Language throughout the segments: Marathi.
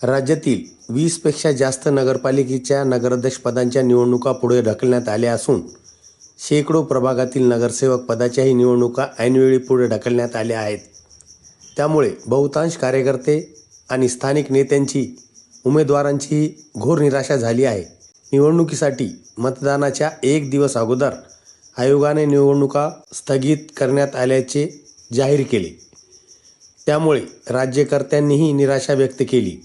राज्यातील 20पेक्षा जास्त नगरपालिकेच्या नगराध्यक्षपदांच्या निवडणुका पुढे ढकलण्यात आल्या असून शेकडो प्रभागातील नगरसेवक पदाच्याही निवडणुका ऐनवेळी पुढे ढकलण्यात आल्या आहेत. त्यामुळे बहुतांश कार्यकर्ते आणि स्थानिक नेत्यांची उमेदवारांचीही घोर निराशा झाली आहे. निवडणुकीसाठी मतदानाच्या एक दिवस अगोदर आयोगाने निवडणुका स्थगित करण्यात आल्याचे जाहीर केले. त्यामुळे राज्यकर्त्यांनीही निराशा व्यक्त केली.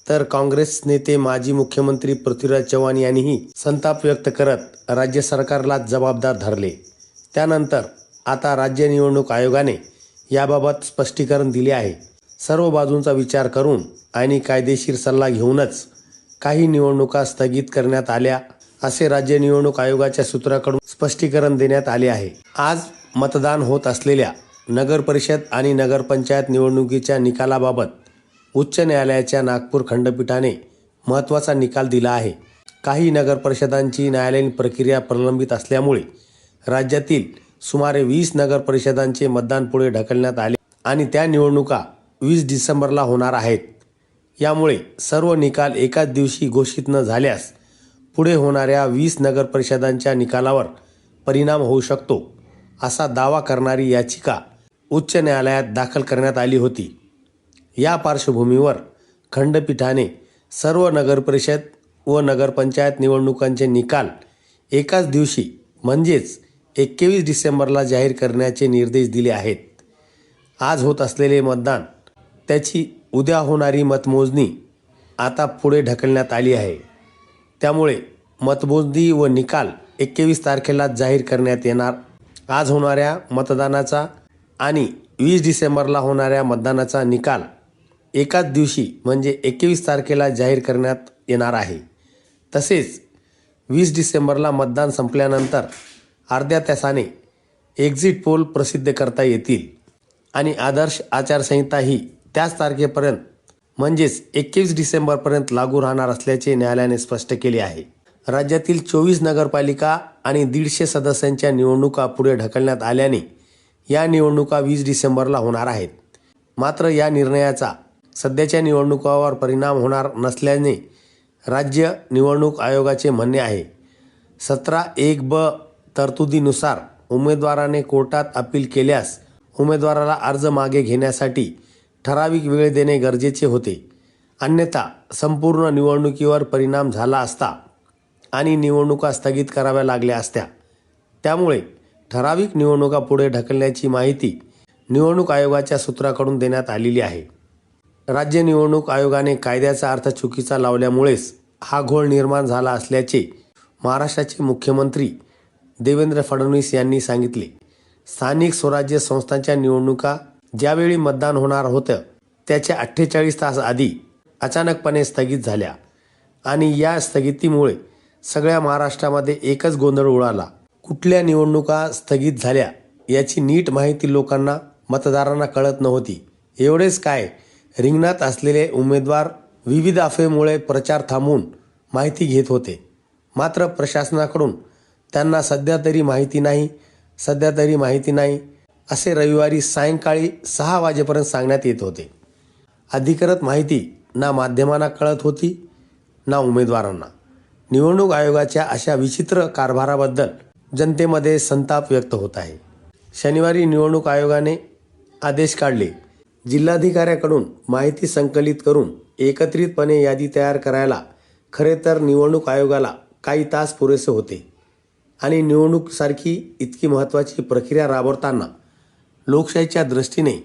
तर काँग्रेस नेते माजी मुख्यमंत्री पृथ्वीराज चव्हाण यांनीही संताप व्यक्त करत राज्य सरकारला जबाबदार धरले. त्यानंतर आता राज्य निवडणूक आयोगाने याबाबत स्पष्टीकरण दिले आहे. सर्व बाजूंचा विचार करून आणि कायदेशीर सल्ला घेऊनच काही निवडणुका स्थगित करण्यात आल्या असे राज्य निवडणूक आयोगाच्या सूत्राकडून स्पष्टीकरण देण्यात आले आहे. आज मतदान होत असलेल्या नगर परिषद आणि नगरपंचायत निवडणुकीच्या निकालाबाबत उच्च न्यायालयाच्या नागपूर खंडपीठाने महत्त्वाचा निकाल दिला आहे. काही नगर परिषदांची न्यायालयीन प्रक्रिया प्रलंबित असल्यामुळे राज्यातील सुमारे 20 नगर परिषदांचे मतदान पुढे ढकलण्यात आले आणि त्या निवडणुका 20 डिसेंबरला होणार आहेत. यामुळे सर्व निकाल एकाच दिवशी घोषित न झाल्यास पुढे होणाऱ्या 20 नगर परिषदांच्या निकालावर परिणाम होऊ शकतो असा दावा करणारी याचिका उच्च न्यायालयात दाखल करण्यात आली होती. या पार्श्वभूमीवर खंडपीठाने सर्व नगरपरिषद व नगरपंचायत निवडणुकांचे निकाल एकाच दिवशी म्हणजेच 21 डिसेंबरला जाहीर करण्याचे निर्देश दिले आहेत. आज होत असलेले मतदान त्याची उद्या होणारी मतमोजणी आता पुढे ढकलण्यात आली आहे. त्यामुळे मतमोजणी व निकाल 21 तारखेला जाहीर करण्यात येणार. आज होणाऱ्या मतदानाचा आणि 20 डिसेंबरला होणाऱ्या मतदानाचा निकाल एकाच दिवशी म्हणजे 21 तारखेला जाहीर करण्यात येणार आहे. तसेच 20 डिसेंबरला मतदान संपल्यानंतर अर्ध्या तासाने एक्झिट पोल प्रसिद्ध करता येतील आणि आदर्श आचारसंहिताही त्याच तारखेपर्यंत म्हणजेच 21 डिसेंबरपर्यंत लागू राहणार असल्याचे न्यायालयाने स्पष्ट केले आहे. राज्यातील 24 नगरपालिका आणि 150 सदस्यांच्या निवडणुका पुढे ढकलण्यात आल्याने या निवडणुका 20 डिसेंबरला होणार आहेत. मात्र या निर्णयाचा सध्याच्या निवडणुकांवर परिणाम होणार नसल्याने राज्य निवडणूक आयोगाचे म्हणणे आहे. 17(1)(ब) तरतुदीनुसार उमेदवाराने कोर्टात अपील केल्यास उमेदवाराला अर्ज मागे घेण्यासाठी ठराविक वेळ देणे गरजेचे होते. अन्यथा संपूर्ण निवडणुकीवर परिणाम झाला असता आणि निवडणुका स्थगित कराव्या लागल्या असत्या. त्यामुळे ठराविक निवडणुका पुढे ढकलण्याची माहिती निवडणूक आयोगाच्या सूत्राकडून देण्यात आलेली आहे. राज्य निवडणूक आयोगाने कायद्याचा अर्थ चुकीचा लावल्यामुळेच हा घोळ निर्माण झाला असल्याचे महाराष्ट्राचे मुख्यमंत्री देवेंद्र फडणवीस यांनी सांगितले. स्थानिक स्वराज्य संस्थांच्या निवडणुका ज्यावेळी मतदान होणार होतं त्याच्या 48 तास आधी अचानकपणे स्थगित झाल्या आणि या स्थगितीमुळे सगळ्या महाराष्ट्रामध्ये एकच गोंधळ उडाला. कुठल्या निवडणुका स्थगित झाल्या याची नीट माहिती लोकांना मतदारांना कळत नव्हती. एवढेच काय, रिंगणात असलेले उमेदवार विविध अफवेमुळे प्रचार थांबवून माहिती घेत होते. मात्र प्रशासनाकडून त्यांना सध्या तरी माहिती नाही असे रविवारी सायंकाळी 6 वाजेपर्यंत सांगण्यात येत होते. अधिकृत माहिती ना माध्यमांना कळत होती ना उमेदवारांना. निवडणूक आयोगाच्या अशा विचित्र कारभाराबद्दल जनतेमध्ये संताप व्यक्त होत आहे. शनिवारी निवडणूक आयोगाने आदेश काढले. जिल्हाधिकाऱ्याकडून माहिती संकलित करून एकत्रितपणे यादी तयार करायला खरे तर निवडणूक आयोगाला काही तास पुरेसे होते आणि निवडणूकसारखी इतकी महत्त्वाची प्रक्रिया राबवताना लोकशाहीच्या दृष्टीने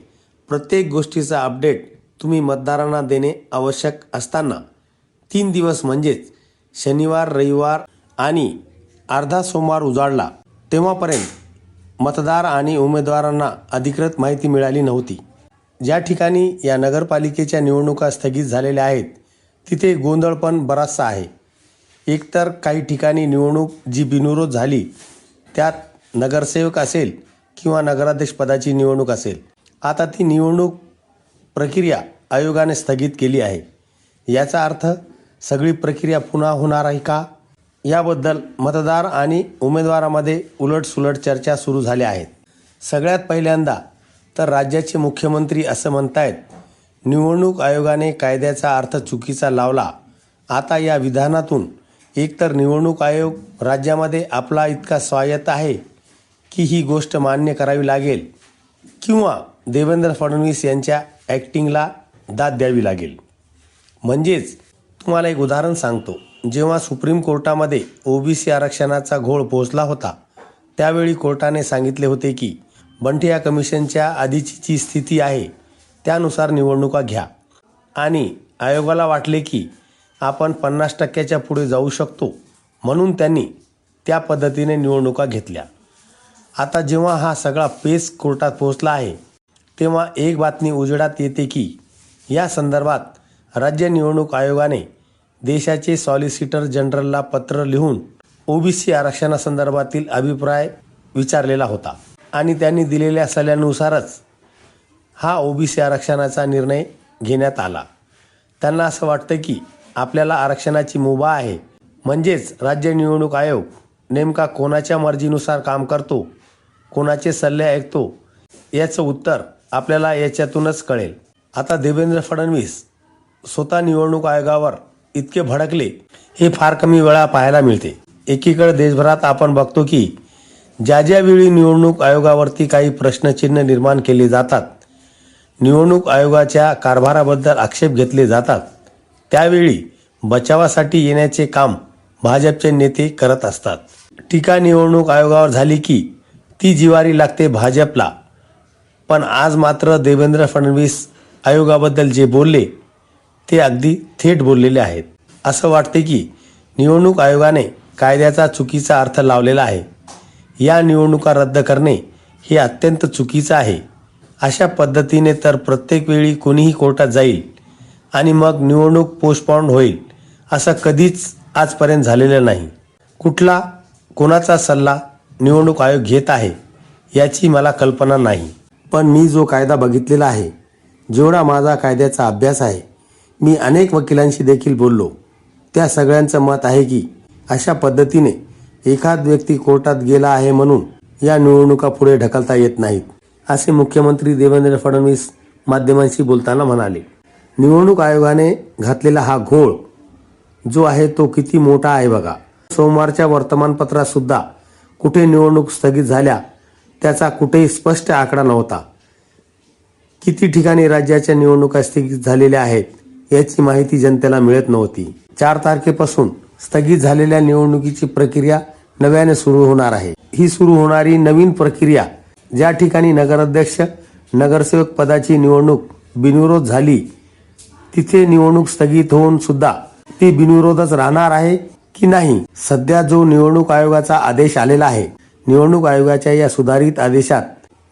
प्रत्येक गोष्टीचा अपडेट तुम्ही मतदारांना देणे आवश्यक असताना 3 दिवस म्हणजेच शनिवार, रविवार आणि अर्धा सोमवार उजाडला तेव्हापर्यंत मतदार आणि उमेदवारांना अधिकृत माहिती मिळाली नव्हती. ज्या ठिकाणी या नगरपालिकेच्या निवडणुका स्थगित झालेल्या आहेत तिथे गोंधळ पण बराचसा आहे. एकतर काही ठिकाणी निवडणूक जी बिनविरोध झाली त्यात नगरसेवक असेल किंवा नगराध्यक्षपदाची निवडणूक असेल, आता ती निवडणूक प्रक्रिया आयोगाने स्थगित केली आहे. याचा अर्थ सगळी प्रक्रिया पुन्हा होणार आहे का, याबद्दल मतदार आणि उमेदवारामध्ये उलटसुलट चर्चा सुरू झाल्या आहेत. सगळ्यात पहिल्यांदा तर राज्याचे मुख्यमंत्री असं म्हणतायत निवडणूक आयोगाने कायद्याचा अर्थ चुकीचा लावला. आता या विधानातून एकतर निवडणूक आयोग राज्यामध्ये आपला इतका स्वायत्त आहे की ही गोष्ट मान्य करावी लागेल, किंवा देवेंद्र फडणवीस यांच्या ॲक्टिंगला दाद द्यावी लागेल. म्हणजेच तुम्हाला एक उदाहरण सांगतो. जेव्हा सुप्रीम कोर्टामध्ये ओबीसी आरक्षणाचा घोळ पोहोचला होता, त्यावेळी कोर्टाने सांगितले होते की बंटिया कमिशनच्या आधीची जी स्थिती आहे त्यानुसार निवडणुका घ्या. आणि आयोगाला वाटले की आपण 50% पुढे जाऊ शकतो, म्हणून त्यांनी त्या पद्धतीने निवडणुका घेतल्या. आता जेव्हा हा सगळा पेच कोर्टात पोहोचला आहे, तेव्हा एक बातमी उजेडात येते की या संदर्भात राज्य निवडणूक आयोगाने देशाचे सॉलिसिटर जनरलला पत्र लिहून ओबीसी आरक्षणासंदर्भातील अभिप्राय विचारलेला होता आणि त्यांनी दिलेल्या सल्ल्यानुसारच हा ओबीसी आरक्षणाचा निर्णय घेण्यात आला. त्यांना असं वाटतं की आपल्याला आरक्षणाची मुभा आहे, म्हणजेच राज्य निवडणूक आयोग नेमका कोणाच्या मर्जीनुसार काम करतो, कोणाचे सल्ले ऐकतो, याचं उत्तर आपल्याला याच्यातूनच कळेल. आता देवेंद्र फडणवीस स्वतः निवडणूक आयोगावर इतके भडकले हे फार कमी वेळा पाहायला मिळते. एकीकडे देशभरात आपण बघतो की ज्या वेळी निवडणूक आयोगावरती काही प्रश्नचिन्ह निर्माण केले जातात, निवडणूक आयोगाच्या कारभाराबद्दल आक्षेप घेतले जातात, त्यावेळी बचावासाठी येण्याचे काम भाजपचे नेते करत असतात. टीका निवडणूक आयोगावर झाली की ती जिवारी लागते भाजपला. पण आज मात्र देवेंद्र फडणवीस आयोगाबद्दल जे बोलले ते अगदी थेट बोललेले आहेत. असं वाटते की निवडणूक आयोगाने कायद्याचा चुकीचा अर्थ लावलेला आहे. या निवडणुका रद्द करणे हे अत्यंत चुकीचं आहे. अशा पद्धतीने तर प्रत्येक वेळी कोणीही कोर्टात जाईल आणि मग निवडणूक पोस्टपोन होईल, असं कधीच आजपर्यंत झालेलं नाही. कोणाचा सल्ला निवडणूक आयोग घेत आहे याची मला कल्पना नाही. पण मी जो कायदा बघितलेला आहे, जेवढा माझा कायद्याचा अभ्यास आहे, मी अनेक वकिलांशी देखील बोललो, त्या सगळ्यांचं मत आहे की अशा पद्धतीने एखाद व्यक्ती कोर्टात गेला आहे म्हणून या निवडणुका पुढे ढकलता येत नाहीत, असे मुख्यमंत्री देवेंद्र फडणवीस माध्यमांशी बोलताना म्हणाले. निवडणूक आयोगाने घातलेला हा घोळ जो आहे तो किती मोठा आहे बघा. सोमवारच्या वर्तमानपत्रात सुद्धा कुठे निवडणूक स्थगित झाल्या त्याचा कुठेही स्पष्ट आकडा नव्हता. किती ठिकाणी राज्याच्या निवडणुका स्थगित झालेल्या आहेत याची माहिती जनतेला मिळत नव्हती. 4 तारखेपासून स्थगित झालेल्या निवडणुकीची प्रक्रिया नव्याने सुरू होणार आहे. ही सुरू होणारी नवीन प्रक्रिया ज्या ठिकाणी नगराध्यक्ष नगरसेवक पदाची निवडणूक बिनविरोध झाली, तिथे निवडणूक स्थगित होऊन सुद्धा ती बिनविरोधच राहणार आहे की नाही. सध्या जो निवडणूक आयोगाचा आदेश आलेला आहे, निवडणूक आयोगाच्या या सुधारित आदेशात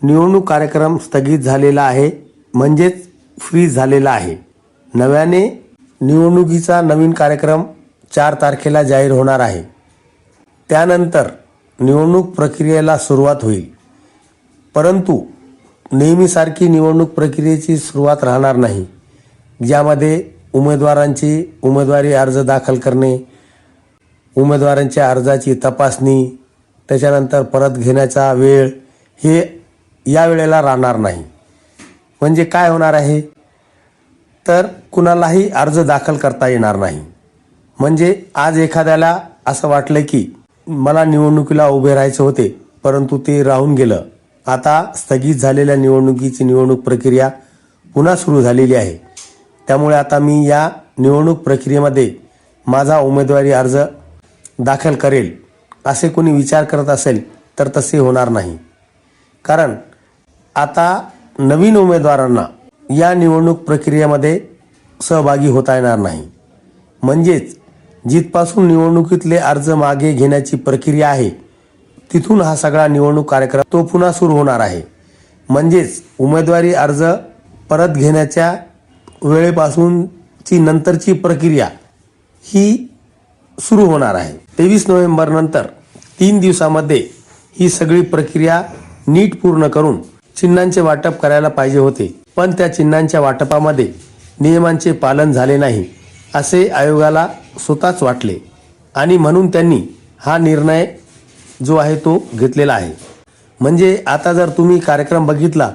निवडणूक कार्यक्रम स्थगित झालेला आहे, म्हणजेच फ्रीज झालेला आहे. नव्याने निवडणुकीचा नवीन कार्यक्रम 4 तारखेला जाहीर होणार आहे. त्यानंतर निवडणूक प्रक्रियेला सुरुवात होईल. परंतु नेहमीसारखी निवडणूक प्रक्रियेची सुरुवात राहणार नाही, ज्यामध्ये उमेदवारांची उमेदवारी अर्ज दाखल करणे, उमेदवारांच्या अर्जाची तपासणी, त्याच्यानंतर परत घेण्याचा वेळ, हे या वेळेला राहणार नाही. म्हणजे काय होणार आहे तर कुणालाही अर्ज दाखल करता येणार नाही. म्हणजे आज एखाद्याला असं वाटलं की मला निवडणुकीला उभे राहायचे होते, परंतु ते राहून गेलं. आता स्थगित झालेल्या निवडणुकीची निवडणूक प्रक्रिया पुन्हा सुरू झालेली आहे. त्यामुळे आता मी या निवडणूक प्रक्रियेमध्ये माझा उमेदवारी अर्ज दाखल करेल असे कोणी विचार करत असेल तर तसे होणार नाही. कारण आता नवीन उमेदवारांना या निवडणूक प्रक्रियेमध्ये सहभागी होता येणार नाही. म्हणजेच जिथपासून निवडणुकीतले अर्ज मागे घेण्याची प्रक्रिया आहे, तिथून हा सगळा निवडणूक कार्यक्रम तो पुन्हा सुरू होणार आहे. म्हणजेच उमेदवारी अर्ज परत घेण्याच्या वेळेपासूनची नंतरची प्रक्रिया ही सुरू होणार आहे. 23 नोव्हेंबर नंतर 3 दिवसामध्ये ही सगळी प्रक्रिया नीट पूर्ण करून चिन्हांचे वाटप करायला पाहिजे होते. पण त्या चिन्हांच्या वाटपामध्ये नियमांचे पालन झाले नाही असे आयोगाला स्वतःच वाटले आणि म्हणून त्यांनी हा निर्णय जो आहे तो घेतलेला आहे. म्हणजे आता जर तुम्ही कार्यक्रम बघितला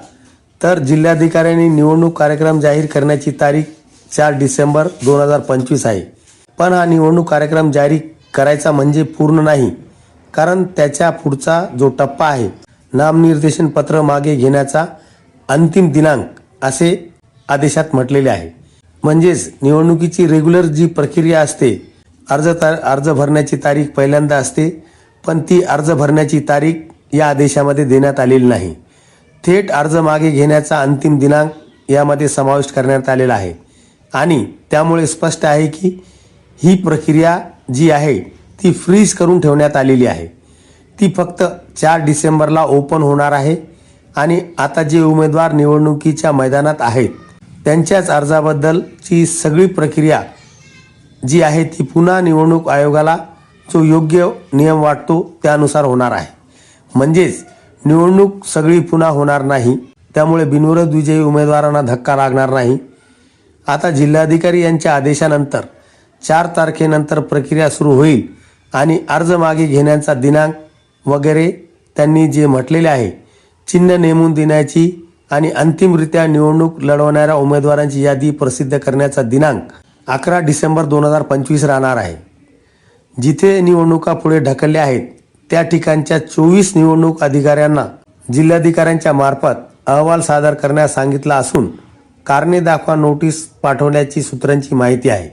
तर जिल्हाधिकाऱ्यांनी निवडणूक कार्यक्रम जाहीर करण्याची तारीख 4 डिसेंबर 2025 आहे. पण हा निवडणूक कार्यक्रम जारी करायचा म्हणजे पूर्ण नाही, कारण त्याच्या पुढचा जो टप्पा आहे, नामनिर्देशन पत्र मागे घेण्याचा अंतिम दिनांक असे आदेशात म्हटलेले आहे. म्हणजेच निवडणुकीची रेग्युलर जी प्रक्रिया असते, अर्ज भरण्याची तारीख पहिल्यांदा असते, पण ती अर्ज भरण्याची तारीख या आदेशामध्ये देण्यात आलेली नाही. थेट अर्ज मागे घेण्याचा अंतिम दिनांक यामध्ये समाविष्ट करण्यात आलेला आहे आणि त्यामुळे स्पष्ट आहे की ही प्रक्रिया जी आहे ती फ्रीज करून ठेवण्यात आलेली आहे. ती फक्त 4 डिसेंबरला ओपन होणार आहे आणि आता जे उमेदवार निवडणुकीच्या मैदानात आहेत त्यांच्याच अर्जाबद्दलची सगळी प्रक्रिया जी आहे ती पुन्हा निवडणूक आयोगाला जो योग्य नियम वाटतो त्यानुसार होणार आहे. म्हणजेच निवडणूक सगळी पुन्हा होणार नाही, त्यामुळे बिनविरोध विजयी उमेदवारांना धक्का लागणार नाही. आता जिल्हाधिकारी यांच्या आदेशानंतर 4 तारखेनंतर प्रक्रिया सुरू होईल आणि अर्ज मागे घेण्याचा दिनांक वगैरे त्यांनी जे म्हटलेले आहे, चिन्ह नेमून देण्याची आणि अंतिमरित्या निवडणूक लढवणाऱ्या उमेदवारांची यादी प्रसिद्ध करण्याचा दिनांक 11 डिसेंबर 2025 राहणार आहे. जिथे निवडणुका पुढे ढकलल्या आहेत त्या ठिकाणच्या 24 निवडणूक अधिकाऱ्यांना जिल्हाधिकाऱ्यांच्या मार्फत अहवाल सादर करण्यास सांगितला असून कारणे दाखवा नोटीस पाठवण्याची सूत्रांची माहिती आहे.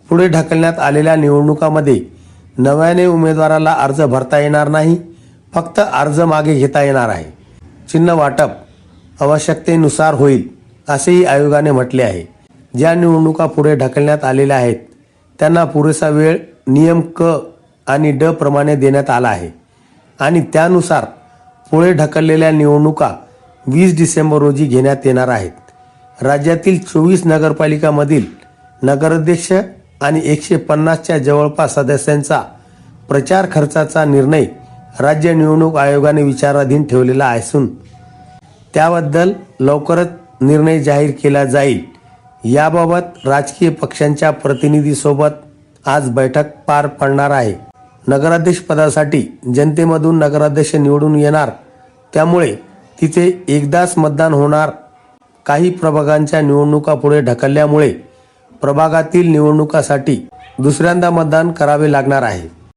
पुढे ढकलण्यात आलेल्या निवडणुकामध्ये नव्याने उमेदवाराला अर्ज भरता येणार नाही, फक्त अर्ज मागे घेता येणार आहे. चिन्ह वाटप आवश्यकतेनुसार होईल असेही आयोगाने म्हटले आहे. ज्या निवडणुका पुढे ढकलण्यात आलेल्या आहेत त्यांना पुरेसा वेळ नियम क आणि ड प्रमाणे देण्यात आला आहे आणि त्यानुसार पुढे ढकललेल्या निवडणुका 20 डिसेंबर रोजी घेण्यात येणार आहेत. राज्यातील 24 नगरपालिकामधील नगराध्यक्ष आणि 150च्या जवळपास सदस्यांचा प्रचार खर्चाचा निर्णय राज्य निवडणूक आयोगाने विचाराधीन ठेवलेला असून त्याबद्दल लवकरच निर्णय जाहीर केला जाईल. याबाबत राजकीय पक्षांच्या प्रतिनिधीसोबत आज बैठक पार पडणार आहे. नगराध्यक्ष पदासाठी जनतेमधून नगराध्यक्ष निवडून येणार, त्यामुळे तिथे एकदाच मतदान होणार. काही प्रभागांच्या निवडणुका पुढे ढकलल्यामुळे प्रभागातील निवडणुकासाठी दुसऱ्यांदा मतदान करावे लागणार आहे.